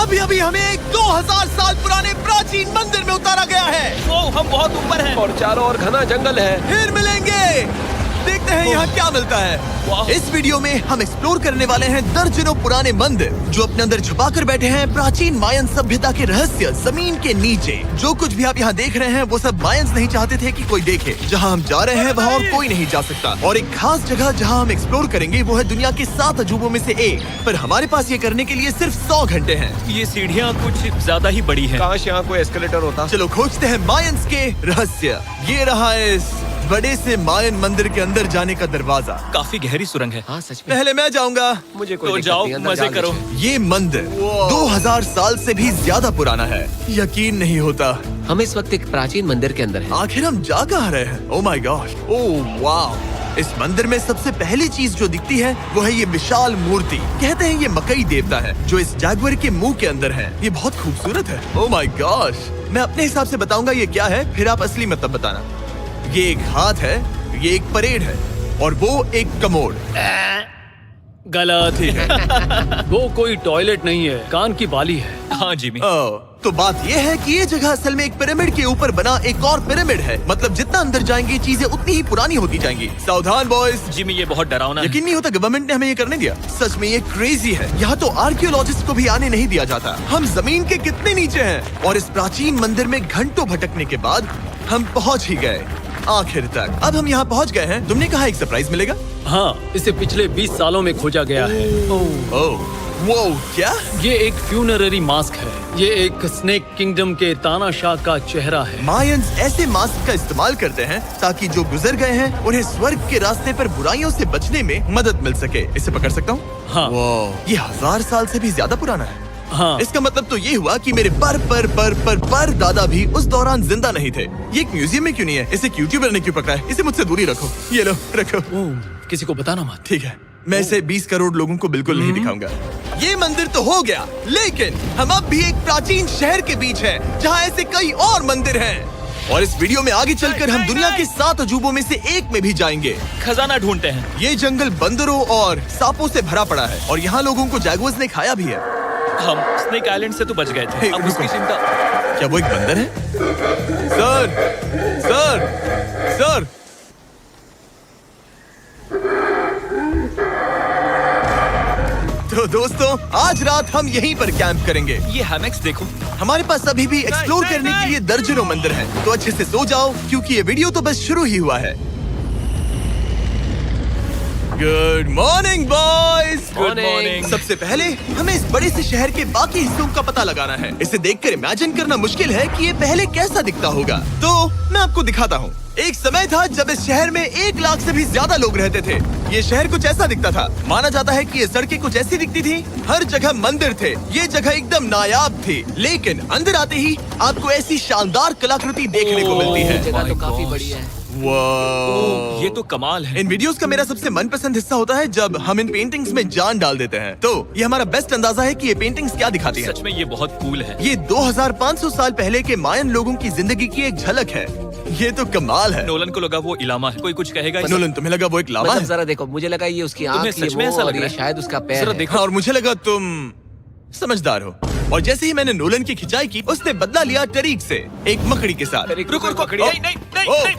अभी अभी हमें एक 2000 साल पुराने प्राचीन मंदिर में उतारा गया है। वो हम बहुत ऊपर हैं। और चारों ओर घना जंगल है। फिर मिलेंगे, देखते हैं यहाँ क्या मिलता है। इस वीडियो में हम एक्सप्लोर करने वाले हैं दर्जनों पुराने मंदिर जो अपने अंदर छुपा कर बैठे हैं प्राचीन मायन सभ्यता के रहस्य जमीन के नीचे। जो कुछ भी आप यहाँ देख रहे हैं वो सब मायंस नहीं चाहते थे कि कोई देखे। जहाँ हम जा रहे हैं वहाँ और कोई नहीं जा सकता। और एक खास जगह जहाँ हम एक्सप्लोर करेंगे वो है दुनिया के 7 अजूबों में से एक। पर हमारे पास ये करने के लिए सिर्फ 100 घंटे हैं। ये सीढ़ियाँ कुछ ज्यादा ही बड़ी हैं। काश यहाँ कोई एस्केलेटर होता। चलो खोजते हैं मायंस के रहस्य। ये रहा इस बड़े से मायन मंदिर के अंदर जाने का दरवाजा। काफी गहरी सुरंग है। हाँ सच में। पहले मैं जाऊंगा। मुझे कोई तो दिक्कत जाओ, नहीं, अंदर मजे जा करो। लीजिए। ये मंदिर 2000 साल से भी ज्यादा पुराना है। यकीन नहीं होता। हम इस वक्त एक प्राचीन मंदिर के अंदर हैं। आखिर हम जा कहाँ रहे हैं? ओह माय गॉड, ओह वाह। इस मंदिर में सबसे पहली चीज जो दिखती है वो है ये विशाल मूर्ति। कहते हैं ये मकई देवता है जो इस जैगुआर के मुंह के अंदर है। ये बहुत खूबसूरत है। ओह माय गॉड। मैं अपने हिसाब से बताऊंगा ये क्या है, फिर आप असली मतलब बताना। ये एक हाथ है, ये एक परेड है और वो एक कमोड। गलत है। वो कोई टॉयलेट नहीं है, कान की बाली है। हाँ जिमी। तो बात ये है कि ये जगह असल में एक पिरामिड के ऊपर बना एक और पिरामिड है। मतलब जितना अंदर जाएंगे चीजें उतनी ही पुरानी होती जाएंगी। सावधान बॉयज। जिमी ये बहुत डरावना है। यकीन नहीं होता गवर्नमेंट ने हमें ये करने दिया। सच में ये क्रेजी है। यहाँ तो आर्कियोलॉजिस्ट को भी आने नहीं दिया जाता। हम जमीन के कितने नीचे हैं। और इस प्राचीन मंदिर में घंटों भटकने के बाद हम पहुँच ही गए आखिर तक। अब हम यहाँ पहुँच गए हैं। तुमने कहा एक सरप्राइज मिलेगा। हाँ, इसे पिछले 20 सालों में खोजा गया है। ओह वो क्या? ये एक फ्यूनररी मास्क है। ये एक स्नेक किंगडम के तानाशाह का चेहरा है। मायंस ऐसे मास्क का इस्तेमाल करते हैं ताकि जो गुजर गए हैं उन्हें स्वर्ग के रास्ते पर बुराइयों से बचने में मदद मिल सके। इसे पकड़ सकता हूँ? हाँ। ये 1000 साल से भी ज्यादा पुराना है। हाँ। इसका मतलब तो ये हुआ कि मेरे पर दादा भी उस दौरान जिंदा नहीं थे। ये एक म्यूजियम में क्यों नहीं है? इसे यूट्यूबर ने क्यों पकड़ा है? इसे मुझसे दूरी रखो। ये लो रखो। किसी को बताना मत। ठीक है, मैं इसे 20 करोड़ लोगों को बिल्कुल नहीं दिखाऊंगा। ये मंदिर तो हो गया, लेकिन हम अब भी एक प्राचीन शहर के बीच हैं, जहाँ ऐसे कई और मंदिर हैं। और इस वीडियो में आगे चलकर हम दुनिया के 7 अजूबों में से एक में भी जाएंगे। खजाना ढूंढते हैं। ये जंगल बंदरों और सांपों से भरा पड़ा है और यहाँ लोगों को जैगुआर्स ने खाया भी है। हम स्नेक आइलैंड से तो बच गए थे। अब उसकी चिंता। क्या वो एक बंदर है? Sir, sir, sir. तो दोस्तों आज रात हम यहीं पर कैंप करेंगे। ये हैमेक्स देखो। हमारे पास अभी भी एक्सप्लोर करने के लिए दर्जनों मंदिर हैं। तो अच्छे से सो जाओ क्योंकि ये वीडियो तो बस शुरू ही हुआ है। Good morning boys. Good morning. सबसे पहले हमें इस बड़े से शहर के बाकी हिस्सों का पता लगाना है। इसे देखकर इमेजिन करना मुश्किल है कि ये पहले कैसा दिखता होगा। तो मैं आपको दिखाता हूँ। एक समय था जब इस शहर में 1 लाख से भी ज्यादा लोग रहते थे। ये शहर कुछ ऐसा दिखता था। माना जाता है कि ये सड़कें कुछ ऐसी दिखती थी। हर जगह मंदिर थे। ये जगह एकदम नायाब थी। लेकिन अंदर आते ही आपको ऐसी शानदार कलाकृति देखने को मिलती है। जगह तो my काफी gosh। बड़ी है। वाह। ये तो कमाल है। इन वीडियोस का मेरा सबसे मनपसंद हिस्सा होता है जब हम इन पेंटिंग्स में जान डाल देते हैं। तो ये हमारा बेस्ट अंदाजा है कि ये पेंटिंग्स क्या दिखाती हैं। सच में ये बहुत कूल है। ये 2500 साल पहले के मायन लोगों की जिंदगी की एक झलक है। ये तो कमाल है। नोलन को लगा वो इलामा है। कोई कुछ कहेगा इसे? नोलन, तुम्हें लगा वो एक लामा मतलब है? जरा देखो, मुझे लगा ये उसकी तुम्हें आँख, ये सच में वो ऐसा और लग रहा ये है? शायद उसका पैर जरा है। देखो। और मुझे लगा तुम समझदार हो। और जैसे ही मैंने नोलन की खिंचाई की उसने बदला लिया टरीक से, एक मकड़ी के साथ। रुको रुको। ओ, नहीं नहीं नहीं ओ, नहीं।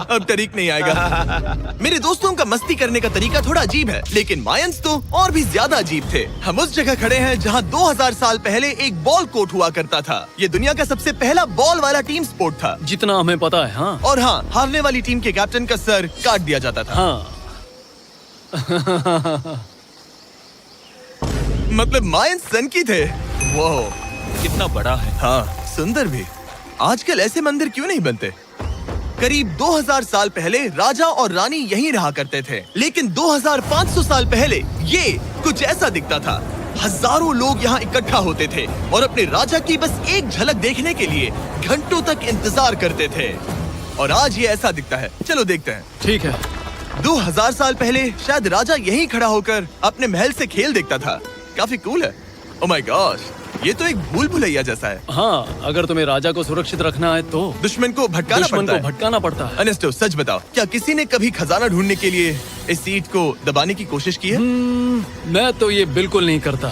अब तरीक नहीं आएगा। मेरे दोस्तों का मस्ती करने का तरीका थोड़ा अजीब है, लेकिन मायंस तो और भी ज्यादा अजीब थे। हम उस जगह खड़े हैं जहां 2000 साल पहले एक बॉल कोर्ट हुआ करता था। ये दुनिया का सबसे पहला बॉल वाला टीम स्पोर्ट था। जितना हमें पता है। हाँ। और हाँ, हारने वाली टीम के कैप्टन का सर काट दिया जाता था। हाँ। मतलब मायंस सन की थे। वो कितना बड़ा है। हाँ, सुंदर भी। आजकल ऐसे मंदिर क्यों नहीं बनते? करीब 2000 साल पहले राजा और रानी यहीं रहा करते थे, लेकिन 2500 साल पहले ये कुछ ऐसा दिखता था। हजारों लोग यहाँ इकट्ठा होते थे और अपने राजा की बस एक झलक देखने के लिए घंटों तक इंतजार करते थे। और आज ये ऐसा दिखता है। चलो देखते हैं। ठीक है। 2000 साल पहले शायद राजा यहीं खड़ा होकर अपने महल से खेल देखता था। काफी कूल है। ओह माय गॉड, ये तो एक भूल भुलैया जैसा है। हाँ, अगर तुम्हें राजा को सुरक्षित रखना है तो दुश्मन को भटकाना दुश्मन पड़ता को है। भटकाना पड़ता है। अनेस्टो, सच बताओ, क्या किसी ने कभी खजाना ढूंढने के लिए इस सीट को दबाने की कोशिश की है? मैं तो ये बिल्कुल नहीं करता।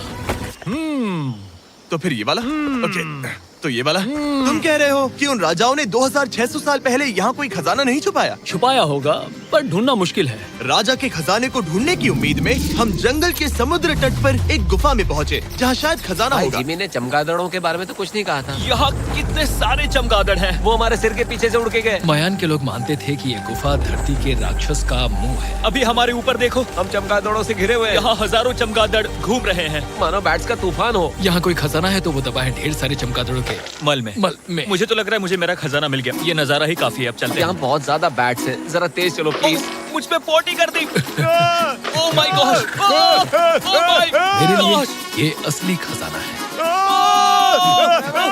तो फिर ये वाला? ओके, तो ये वाला? तुम कह रहे हो कि उन राजाओं ने 2600 साल पहले यहाँ कोई खजाना नहीं छुपाया? छुपाया होगा, पर ढूंढना मुश्किल है। राजा के खजाने को ढूंढने की उम्मीद में हम जंगल के समुद्र तट पर एक गुफा में पहुँचे, जहाँ शायद खजाना भाई होगा। जिमी ने चमगादड़ों के बारे में तो कुछ नहीं कहा था। यहाँ कितने सारे चमगादड़ हैं। वो हमारे सिर के पीछे से उड़ के गए। मयान के लोग मानते थे कि ये गुफा धरती के राक्षस का मुंह है। अभी हमारे ऊपर देखो, हम चमगादड़ों से घिरे हुए हैं। यहाँ हजारों चमगादड़ घूम रहे हैं। मानो बैट्स का तूफान हो। यहाँ कोई खजाना है तो वो दबा है ढेर सारे चमगादड़ों के मल में। मुझे तो लग रहा है मुझे मेरा खजाना मिल गया। ये नजारा ही काफी है, अब चलते यहाँ हैं। बहुत ज्यादा बैट्स हैं। जरा तेज चलो प्लीज। मुझ पे पोटी कर दी। Oh my god, oh my मेरे लिए गॉड। ये असली खजाना है।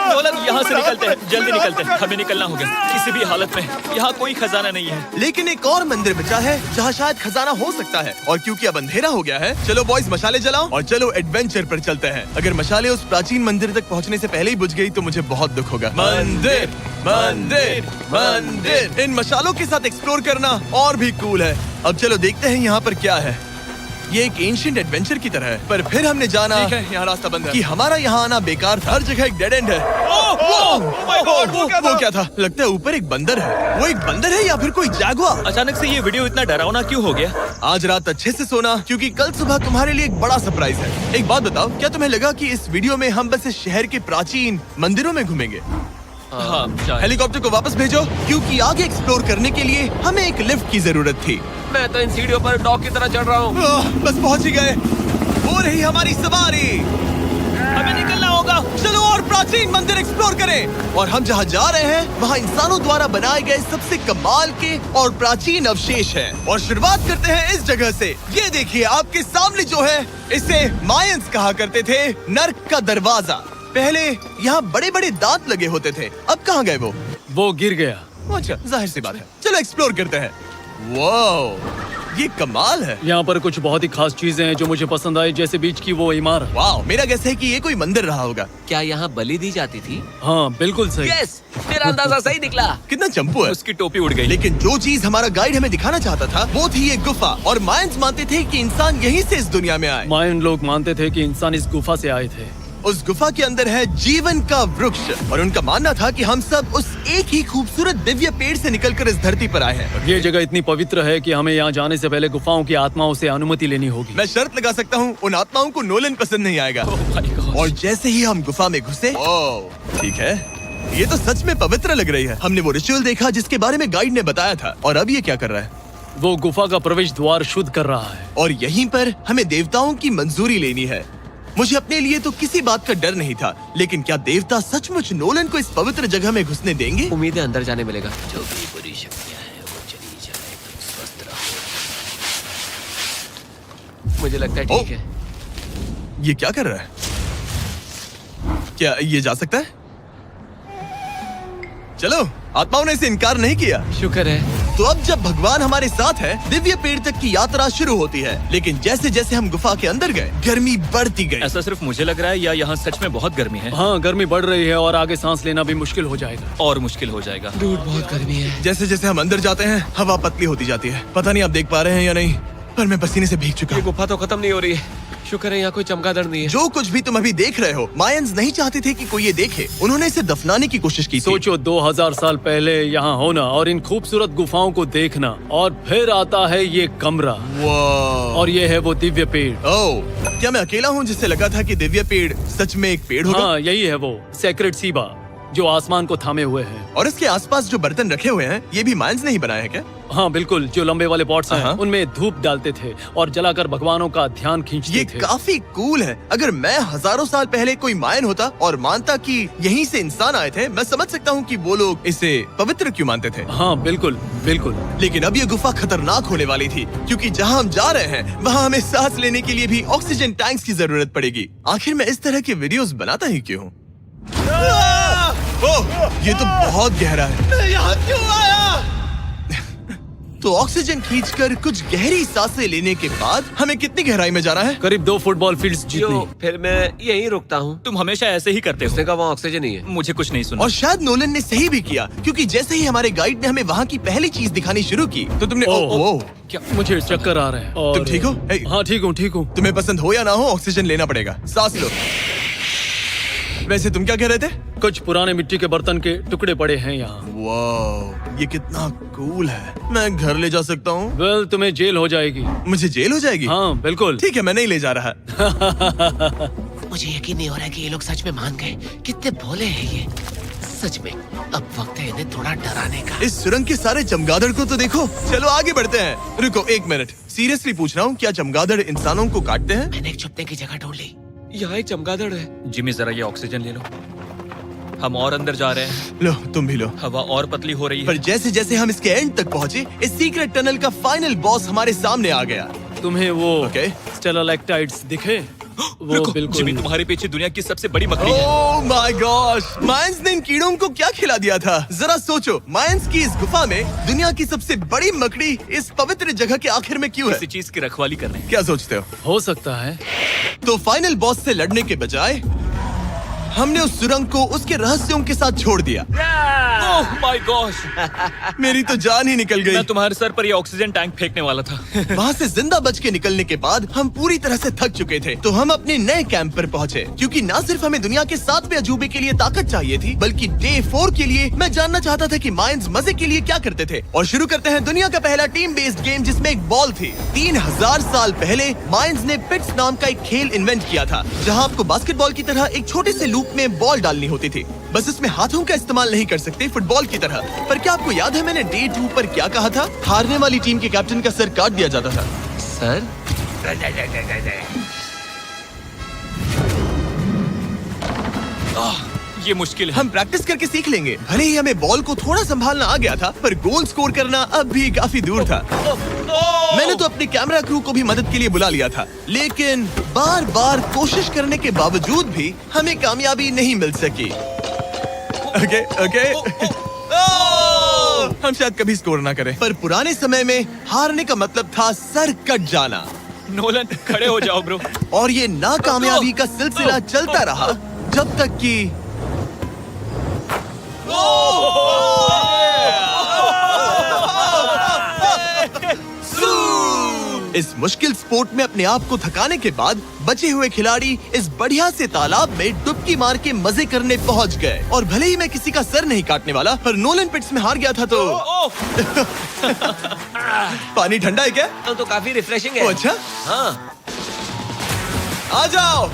नोलन, यहाँ से निकलते हैं, जल्दी निकलते हैं, हमें निकलना होगा किसी भी हालत में। यहाँ कोई खजाना नहीं है। लेकिन एक और मंदिर बचा है जहाँ शायद खजाना हो सकता है, और क्योंकि अब अंधेरा हो गया है, चलो बॉयज मशाले जलाओ और चलो एडवेंचर पर चलते हैं। अगर मशाले उस प्राचीन मंदिर तक पहुँचने से पहले ही बुझ गई तो मुझे बहुत दुख होगा। मंदिर, मंदिर, मंदिर। इन मशालों के साथ एक्सप्लोर करना और भी कूल है। अब चलो देखते हैं यहाँ पर क्या है। ये एक एंशिएंट एडवेंचर की तरह है, पर फिर हमने जाना ठीक है, यहाँ रास्ता बंद है। कि हमारा यहाँ आना बेकार था। हर जगह एक डेड एंड है। वो क्या था? लगता है ऊपर एक बंदर है। वो एक बंदर है या फिर कोई जैगुआर? अचानक से ये वीडियो इतना डरावना क्यों हो गया? आज रात अच्छे से सोना, क्योंकि कल सुबह तुम्हारे लिए एक बड़ा सरप्राइज है। एक बात बताओ, क्या तुम्हें लगा कि इस वीडियो में हम बस इस शहर के प्राचीन मंदिरों में घूमेंगे? हाँ, शायद। हेलीकॉप्टर को वापस भेजो, क्योंकि आगे एक्सप्लोर करने के लिए हमें एक लिफ्ट की जरूरत थी। मैं तो इन सीढ़ियों पर डॉग की तरह चढ़ रहा हूँ। बस पहुंच ही गए। हो रही हमारी सवारी। हमें निकलना होगा। चलो और प्राचीन मंदिर एक्सप्लोर करें। और हम जहाँ जा रहे हैं वहाँ इंसानों द्वारा बनाए गए सबसे कमाल के और प्राचीन अवशेष हैं। और शुरुआत करते हैं इस जगह से। ये देखिए आपके सामने जो है, इसे मायंस कहा करते थे नर्क का दरवाजा। पहले यहाँ बड़े बड़े दांत लगे होते थे, अब कहाँ गए वो? वो गिर गया। अच्छा, जाहिर सी बात है। चलो एक्सप्लोर करते हैं। वाओ, ये कमाल है। यहाँ पर कुछ बहुत ही खास चीजें हैं जो मुझे पसंद आई, जैसे बीच की वो इमारत। वाओ, मेरा गेस है कि ये कोई मंदिर रहा होगा। क्या यहाँ बलि दी जाती थी? हाँ, बिल्कुल सही। यस, मेरा अंदाजा सही निकला। कितना चंपू है। उसकी टोपी उड़ गई। लेकिन जो चीज हमारा गाइड हमें दिखाना चाहता था वो थी ये गुफा। और मायंस मानते थे कि इंसान यहीं से इस दुनिया में आए। मायन लोग मानते थे कि इंसान इस गुफा से आए थे। उस गुफा के अंदर है जीवन का वृक्ष, और उनका मानना था कि हम सब उस एक ही खूबसूरत दिव्य पेड़ से निकलकर इस धरती पर आए हैं। ये जगह इतनी पवित्र है कि हमें यहाँ जाने से पहले गुफाओं की आत्माओं से अनुमति लेनी होगी। मैं शर्त लगा सकता हूँ उन आत्माओं को नोलन पसंद नहीं आएगा। और जैसे ही हम गुफा में घुसे, ठीक है, ये तो सच में पवित्र लग रही है। हमने वो रिचुअल देखा जिसके बारे में गाइड ने बताया था। और अब ये क्या कर रहा है? वो गुफा का प्रवेश द्वार शुद्ध कर रहा है। और यहीं पर हमें देवताओं की मंजूरी लेनी है। मुझे अपने लिए तो किसी बात का डर नहीं था, लेकिन क्या देवता सचमुच नोलन को इस पवित्र जगह में घुसने देंगे? उम्मीद है अंदर जाने मिलेगा। जो भी बुरी शक्तियाँ हैं वो चली जाए, तुम स्वस्थ रहो। मुझे लगता है ठीक है। ये क्या कर रहा है? क्या ये जा सकता है? चलो, आत्माओं ने इसे इनकार नहीं किया। शुक्र है। तो अब जब भगवान हमारे साथ है, दिव्य पेड़ तक की यात्रा शुरू होती है। लेकिन जैसे जैसे हम गुफा के अंदर गए, गर्मी बढ़ती गई। ऐसा सिर्फ मुझे लग रहा है या यहाँ सच में बहुत गर्मी है? हाँ, गर्मी बढ़ रही है और आगे सांस लेना भी मुश्किल हो जाएगा। और मुश्किल हो जाएगा। दूर बहुत गर्मी है। जैसे जैसे हम अंदर जाते हैं, हवा पतली होती जाती है। पता नहीं आप देख पा रहे हैं या नहीं, पर मैं पसीने से भीग चुका ये हूँ। गुफा तो खत्म नहीं हो रही है। शुक्र है यहाँ कोई चमगादड़ नहीं है। जो कुछ भी तुम अभी देख रहे हो, मायंस नहीं चाहते थे कि कोई ये देखे। उन्होंने इसे दफनाने की कोशिश की थी। सोचो 2000 साल पहले यहाँ होना और इन खूबसूरत गुफाओं को देखना, और फिर आता है ये कमरा, वाह। और ये है वो दिव्य पेड़। ओह, क्या मैं अकेला हूँ जिससे लगा था कि दिव्य पेड़ सच में एक पेड़ होगा? हाँ, यही है वो सेक्रेड सीबा जो आसमान को थामे हुए है। और इसके आसपास जो बर्तन रखे हुए हैं, ये भी मायंस ने ही बनाए हैं क्या? हाँ बिल्कुल, जो लंबे वाले पॉट्स हैं, हाँ। उनमें धूप डालते थे और जलाकर भगवानों का ध्यान खींचते ये थे। काफी कूल है। अगर मैं हजारों साल पहले कोई मायन होता और मानता कि यहीं से इंसान आए थे, मैं समझ सकता हूँ कि वो लोग इसे पवित्र क्यों मानते थे। हाँ बिल्कुल बिल्कुल। लेकिन अब ये गुफा खतरनाक होने वाली थी, क्योंकि जहाँ हम जा रहे हैं वहाँ हमें सांस लेने के लिए भी ऑक्सीजन टैंक्स की जरूरत पड़ेगी। आखिर मैं इस तरह के वीडियोस बनाता ही क्यों हूँ? ओह, ये तो बहुत गहरा है। मैं यहाँ क्यों आया? तो ऑक्सीजन खींचकर कुछ गहरी सांसें लेने के बाद हमें कितनी गहराई में जाना है? करीब 2 फुटबॉल फील्ड्स जो जितनी। फिर मैं यहीं रुकता हूँ। तुम हमेशा ऐसे ही करते हो। उसने कहा वहाँ ऑक्सीजन ही है। मुझे कुछ नहीं सुना। और शायद नोलन ने सही भी किया, क्योंकि जैसे ही हमारे गाइड ने हमें वहाँ की पहली चीज दिखानी शुरू की तो तुमने ओह। क्या मुझे चक्कर आ रहे हैं। और तुम ठीक हो? हे। हाँ ठीक हूँ। तुम्हें पसंद हो या ना हो, ऑक्सीजन लेना पड़ेगा। सांस लो। वैसे तुम क्या कह रहे थे? कुछ पुराने मिट्टी के बर्तन के टुकड़े पड़े हैं यहाँ। वाह, ये कितना कूल है। मैं घर ले जा सकता हूँ? वेल तुम्हें जेल हो जाएगी। मुझे जेल हो जाएगी? हाँ बिल्कुल। ठीक है, मैं नहीं ले जा रहा। मुझे यकीन नहीं हो रहा है कि ये लोग सच में मान गए। कितने भोले हैं ये। सच में अब वक्त है इन्हें थोड़ा डराने का। इस सुरंग के सारे चमगादड़ को तो देखो। चलो आगे बढ़ते हैं। रुको 1 मिनट, सीरियसली पूछ रहा हूँ, क्या चमगादड़ इंसानों को काटते हैं? मैंने एक छुपने की जगह ढूंढ ली। यहाँ एक चमगादड़ है। जिमी जरा ये ऑक्सीजन ले लो। हम और अंदर जा रहे हैं। लो तुम भी लो। हवा और पतली हो रही पर है। जैसे जैसे हम इसके एंड तक पहुँचे, इस सीक्रेट टनल का फाइनल बॉस हमारे सामने आ गया। तुम्हें वो ओके। स्टेलाक्टाइट्स दिखे? वो रुको, बिल्कुल। जिमी तुम्हारे पीछे दुनिया की सबसे बड़ी मकड़ी है। ओह माय गॉश, मायंस ने इन कीड़ों को क्या खिला दिया था? जरा सोचो, मायंस की इस गुफा में दुनिया की सबसे बड़ी मकड़ी इस पवित्र जगह के आखिर में क्यों है? किसी चीज की रखवाली कर रहे हैं। क्या सोचते हो सकता है। तो फाइनल बॉस से लड़ने के बजाय हमने उस सुरंग को उसके रहस्यों के साथ छोड़ दिया। ओह माय गॉश, मेरी तो जान ही निकल गई। मैं तुम्हारे सर पर ये ऑक्सीजन टैंक फेंकने वाला था। वहाँ से जिंदा बच के निकलने के बाद हम पूरी तरह से थक चुके थे, तो हम अपने नए कैंप पर पहुँचे, क्योंकि न सिर्फ हमें दुनिया के 7वें अजूबे के लिए ताकत चाहिए थी, बल्कि डे 4 के लिए मैं जानना चाहता था कि मायंस मजे के लिए क्या करते थे। और शुरू करते हैं दुनिया का पहला टीम बेस्ड गेम, जिसमें एक बॉल थी। 3000 साल पहले मायंस ने पिट्स नाम का एक खेल इन्वेंट किया था, जहाँ आपको बास्केटबॉल की तरह एक छोटे से लूप में बॉल डालनी होती थी। बस इसमें हाथों का इस्तेमाल नहीं कर सकते, फुटबॉल की तरह। पर क्या आपको याद है मैंने डे 2 पर क्या कहा था? हारने वाली टीम के कैप्टन का सर काट दिया जाता था। सर ये मुश्किल है। हम प्रैक्टिस करके सीख लेंगे। भले ही हमें बॉल को थोड़ा संभालना आ गया था, पर गोल स्कोर करना अब भी काफी दूर था। मैंने तो अपने कैमरा क्रू को भी मदद के लिए बुला लिया था, लेकिन बार बार कोशिश करने के बावजूद भी हमें कामयाबी नहीं मिल सकी। ओके हम शायद कभी स्कोर ना करें, पर पुराने समय में हारने का मतलब था सर कट जाना। नोलन खड़े हो जाओ ब्रो। और ये नाकामयाबी का सिलसिला चलता रहा जब तक कि इस मुश्किल स्पोर्ट में अपने आप को थकाने के बाद बचे हुए खिलाड़ी इस बढ़िया से तालाब में डुबकी मार के मजे करने पहुंच गए। और भले ही मैं किसी का सर नहीं काटने वाला, पर नोलन पिट्स में हार गया था तो पानी ठंडा है क्या? तो काफी रिफ्रेशिंग है। ओ, अच्छा हाँ। आ जाओ।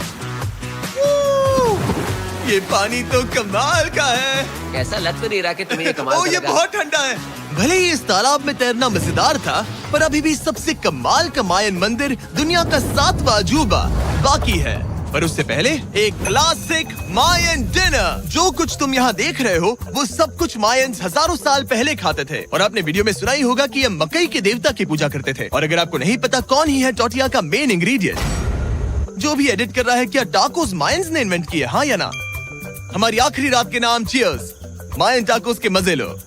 ये पानी तो कमाल का है। कैसा लग तो नहीं रहा कि तुम्हें ये कमाल ओ, ये करेगा। बहुत ठंडा है। भले ही इस तालाब में तैरना मजेदार था, पर अभी भी सबसे कमाल का मायन मंदिर, दुनिया का 7वां अजूबा बाकी है। पर उससे पहले एक क्लासिक मायन डिनर। जो कुछ तुम यहाँ देख रहे हो, वो सब कुछ मायंस हजारों साल पहले खाते थे। और आपने वीडियो में सुना ही होगा कि ये मकई के देवता की पूजा करते थे। और अगर आपको नहीं पता कौन ही है टोटिया का मेन इंग्रेडिएंट, जो भी एडिट कर रहा है, क्या टाकोस मायंस ने इन्वेंट किए? हाँ या ना? हमारी आखिरी रात के नाम चीयर्स, मायन टाकोस के मजे लो।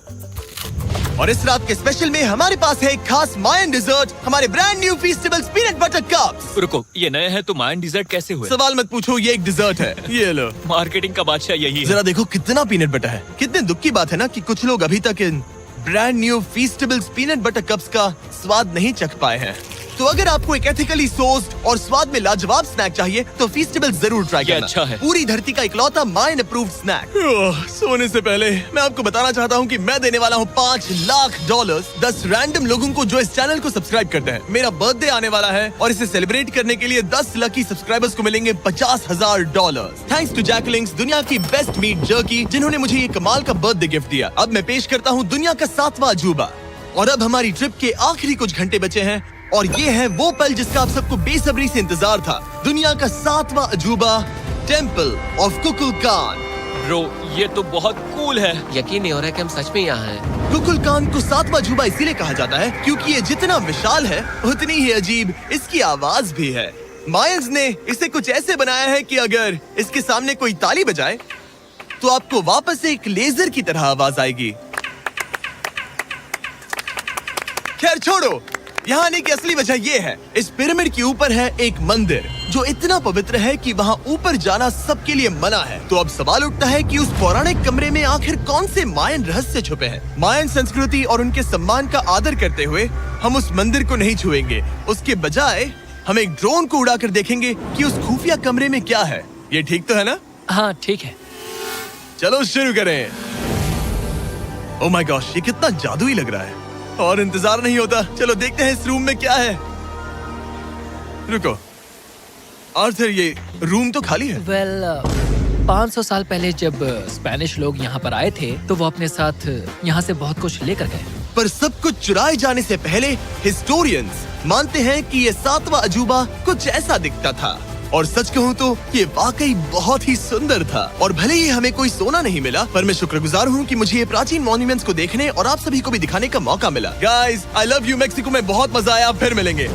और इस रात के स्पेशल में हमारे पास है एक खास मायन डिजर्ट, हमारे brand new Feastables peanut butter cups. रुको, ये नए हैं तो मायन डिजर्ट कैसे हुए? सवाल मत पूछो, ये एक डिजर्ट है। ये लो। मार्केटिंग का बादशाह यही है। जरा देखो कितना पीनट बटर है। कितने दुख की बात है ना कि कुछ लोग अभी तक इन brand new Feastables peanut butter cups का स्वाद नहीं चख पाए हैं। तो अगर आपको एक एथिकली सोर्स्ड और स्वाद में लाजवाब स्नैक चाहिए, तो फीस्टेबल्स जरूर ट्राई ये करना। अच्छा है। पूरी धरती का इकलौता मायन अप्रूव्ड स्नैक। सोने से पहले मैं आपको बताना चाहता हूँ कि मैं देने वाला हूँ $5 लाख 10 रैंडम लोगों को जो इस चैनल को सब्सक्राइब करते हैं। मेरा बर्थडे आने वाला है और इसे सेलिब्रेट करने के लिए 10 लकी सब्सक्राइबर्स को मिलेंगे $50,000। थैंक्स टू जैकलिंग्स, दुनिया की बेस्ट मीट जर्की, जिन्होंने मुझे ये कमाल का बर्थडे गिफ्ट दिया। अब मैं पेश करता हूँ दुनिया का 7वां अजूबा। और अब हमारी ट्रिप के आखिरी कुछ घंटे बचे हैं, और ये है वो पल जिसका आप सबको बेसब्री से इंतजार था। दुनिया का 7वां अजूबा, टेम्पल ऑफ कुकुलकान। ब्रो, ये तो बहुत कूल है। यकीन नहीं हो रहा है कि हम सच में यहाँ हैं। कुकुलकान को 7वां अजूबा इसीलिए कहा जाता है क्योंकि ये जितना विशाल है, उतनी ही अजीब इसकी आवाज भी है। मायंस ने इसे कुछ ऐसे बनाया है कि अगर इसके सामने कोई ताली बजाए, तो आपको वापस एक लेजर की तरह आवाज आएगी। खैर छोड़ो, यहाँ आने की असली वजह ये है, इस पिरामिड के ऊपर है एक मंदिर जो इतना पवित्र है कि वहाँ ऊपर जाना सबके लिए मना है। तो अब सवाल उठता है कि उस पौराणिक कमरे में आखिर कौन से मायन रहस्य छुपे हैं। मायन संस्कृति और उनके सम्मान का आदर करते हुए हम उस मंदिर को नहीं छुएंगे, उसके बजाय हम एक ड्रोन को उड़ाकर देखेंगे कि उस खुफिया कमरे में क्या है। ये ठीक तो है ना? हाँ ठीक है। चलो शुरू करें। ओह माय गॉश, ये कितना जादुई लग रहा है और इंतजार नहीं होता। चलो देखते हैं इस रूम में क्या है। रुको आर्थर, ये रूम तो खाली है। वेल 500 साल पहले जब स्पेनिश लोग यहाँ पर आए थे तो वो अपने साथ यहाँ से बहुत कुछ लेकर गए। पर सब कुछ चुराए जाने से पहले हिस्टोरियंस मानते हैं कि ये 7वां अजूबा कुछ ऐसा दिखता था। और सच कहूँ तो ये वाकई बहुत ही सुंदर था। और भले ही हमें कोई सोना नहीं मिला, पर मैं शुक्रगुजार हूँ कि मुझे ये प्राचीन मॉन्यूमेंट्स को देखने और आप सभी को भी दिखाने का मौका मिला। Guys, I love you. Mexico में बहुत मजा आया, फिर मिलेंगे।